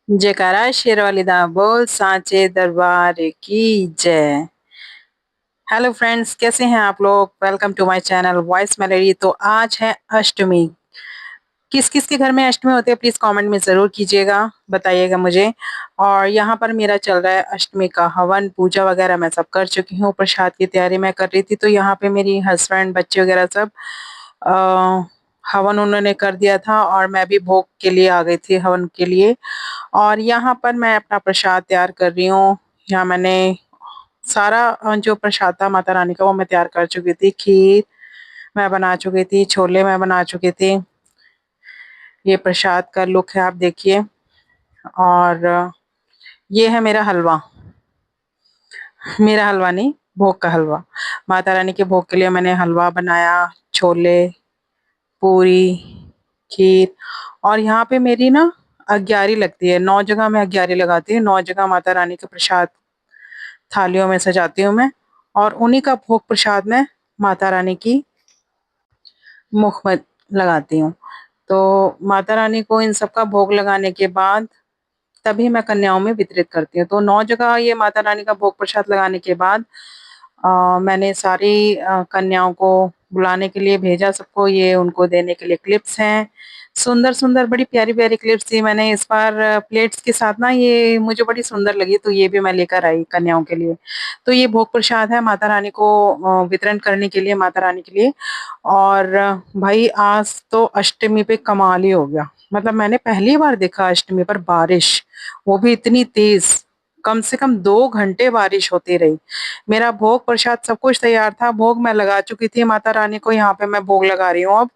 जयकारा शेरवाली दा बोल सांचे दरबार की जय। हेलो फ्रेंड्स, कैसे हैं आप लोग। Welcome to my channel voice melody. तो आज है अष्टमी। किस किस के घर में अष्टमी होती है प्लीज कमेंट में जरूर कीजिएगा, बताइएगा मुझे। और यहाँ पर मेरा चल रहा है अष्टमी का हवन, पूजा वगैरह मैं सब कर चुकी हूँ। प्रसाद की तैयारी मैं कर रही थी, तो यहाँ पे मेरी हस्बैंड बच्चे वगैरह सब आ, हवन उन्होंने कर दिया था और मैं भी भोग के लिए आ गई थी हवन के लिए। और यहाँ पर मैं अपना प्रसाद तैयार कर रही हूँ। यहाँ मैंने सारा जो प्रसाद था माता रानी का वो मैं तैयार कर चुकी थी। खीर मैं बना चुकी थी, छोले मैं बना चुकी थी। ये प्रसाद का लुक है, आप देखिए। और ये है मेरा हलवा। मेरा हलवा नहीं, भोग का हलवा। माता रानी के भोग के लिए मैंने हलवा बनाया, छोले, पूरी, खीर। और यहाँ पे मेरी ना अग्यारी लगती है। 9 जगह मैं अग्यारी लगाती हूँ, 9 जगह माता रानी का प्रसाद थालियों में सजाती हूँ मैं। और उन्हीं का भोग प्रसाद मैं माता रानी की मुख में लगाती हूँ। तो माता रानी को इन सब का भोग लगाने के बाद तभी मैं कन्याओं में वितरित करती हूँ। तो 9 जगह ये माता रानी का भोग प्रसाद लगाने के बाद मैंने सारी कन्याओं को बुलाने के लिए भेजा सबको। ये उनको देने के लिए क्लिप्स हैं, सुंदर सुंदर बड़ी प्यारी प्यारी क्लिप्स थी। मैंने इस बार प्लेट्स के साथ ना, ये मुझे बड़ी सुंदर लगी तो ये भी मैं लेकर आई कन्याओं के लिए। तो ये भोग प्रसाद है माता रानी को वितरण करने के लिए, माता रानी के लिए। और भाई आज तो अष्टमी पे कमाल ही हो गया। मतलब मैंने पहली बार देखा अष्टमी पर बारिश, वो भी इतनी तेज। कम से कम 2 घंटे बारिश होती रही। मेरा भोग प्रसाद सब कुछ तैयार था, भोग मैं लगा चुकी थी माता रानी को। यहाँ पे मैं भोग लगा रही हूँ अब।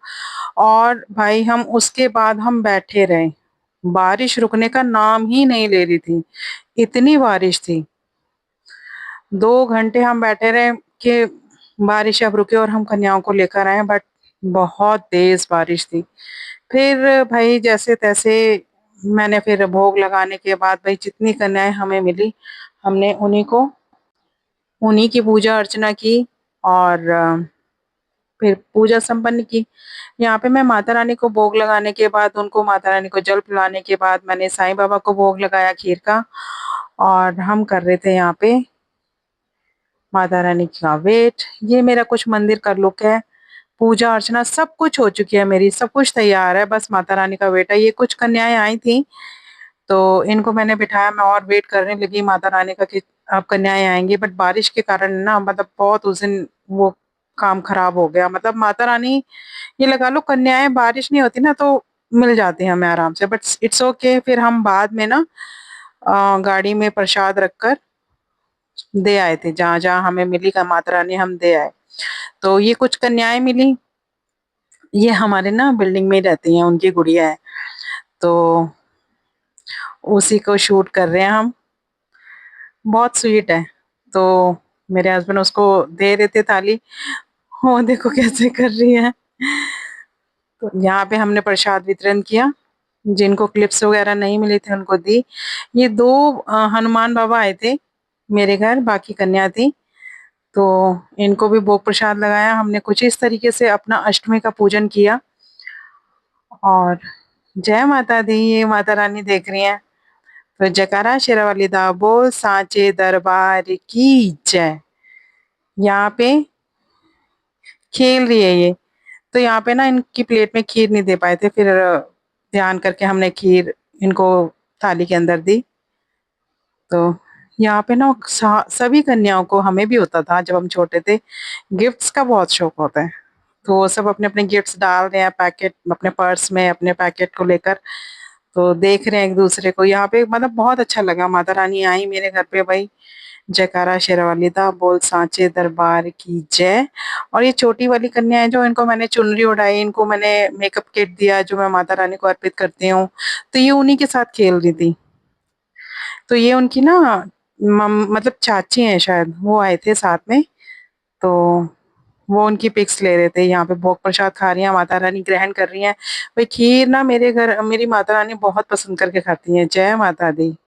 और भाई हम उसके बाद हम बैठे रहे, बारिश रुकने का नाम ही नहीं ले रही थी, इतनी बारिश थी। 2 घंटे हम बैठे रहे कि बारिश अब रुके और हम कन्याओं को लेकर आए, बट बहुत तेज बारिश थी। फिर भाई जैसे तैसे मैंने फिर भोग लगाने के बाद भाई जितनी कन्याएं हमें मिली, हमने उन्हीं की पूजा अर्चना की। और फिर पूजा संपन्न की। यहाँ पे मैं माता रानी को भोग लगाने के बाद, उनको माता रानी को जल पिलाने के बाद मैंने साईं बाबा को भोग लगाया खीर का। और हम कर रहे थे यहाँ पे माता रानी का वेट। ये मेरा कुछ मंदिर का लुक है। पूजा अर्चना सब कुछ हो चुकी है मेरी, सब कुछ तैयार है, बस माता रानी का वेट है। ये कुछ कन्याएं आई थी तो इनको मैंने बिठाया, मैं और वेट करने लगी माता रानी का कि अब कन्याएं आएंगी। बट बारिश के कारण ना, मतलब बहुत उस दिन वो काम खराब हो गया। मतलब माता रानी, ये लगा लो कन्याएं, बारिश नहीं होती ना तो मिल जाती हैं हमें आराम से। But it's okay. फिर हम बाद में ना गाड़ी में प्रसाद रखकर दे आए थे, जहाँ जहाँ हमें मिली का माता रानी हम दे आए। तो ये कुछ कन्याएं मिली, ये हमारे ना बिल्डिंग में ही रहती हैं, उनकी गुड़िया है। तो उसी को शूट कर रहे हैं हम। बहुत स्वीट है। तो मेरे हस्बैंड उसको दे रहे थे थाली, वो देखो कैसे कर रही है। तो यहाँ पे हमने प्रसाद वितरण किया, जिनको क्लिप्स वगैरह नहीं मिली थी उनको दी। ये 2 हनुमान बाबा आए थे मेरे घर, बाकी कन्या थी। तो इनको भी भोग प्रसाद लगाया हमने। कुछ इस तरीके से अपना अष्टमी का पूजन किया। और जय माता दी, ये माता रानी देख रही हैं। तो जयकारा शेरावाली दा बोल सांचे दरबार की जय। यहाँ पे खेल रही है ये। तो यहाँ पे ना इनकी प्लेट में खीर नहीं दे पाए थे, फिर ध्यान करके हमने खीर इनको थाली के अंदर दी। तो यहाँ पे ना सभी कन्याओं को, हमें भी होता था जब हम छोटे थे, गिफ्ट्स का बहुत शौक होता है। तो वो सब अपने अपने गिफ्ट्स डाल रहे हैं पैकेट अपने पर्स में, अपने पैकेट को लेकर। तो देख रहे हैं एक दूसरे को। यहाँ पे मतलब बहुत अच्छा लगा, माता रानी आई मेरे घर पे भाई। जयकारा शेरावाली दा बोल सांचे दरबार की जय। और ये छोटी वाली कन्या है जो, इनको मैंने चुनरी उड़ाई, इनको मैंने मेकअप किट दिया जो मैं माता रानी को अर्पित करती हूँ। तो ये उन्हीं के साथ खेल रही थी। तो ये उनकी ना मतलब चाची हैं शायद, वो आए थे साथ में। तो वो उनकी पिक्स ले रहे थे। यहाँ पे भोग प्रसाद खा रही हैं, माता रानी ग्रहण कर रही हैं। भाई खीर ना मेरे घर मेरी माता रानी बहुत पसंद करके खाती हैं। जय माता दी।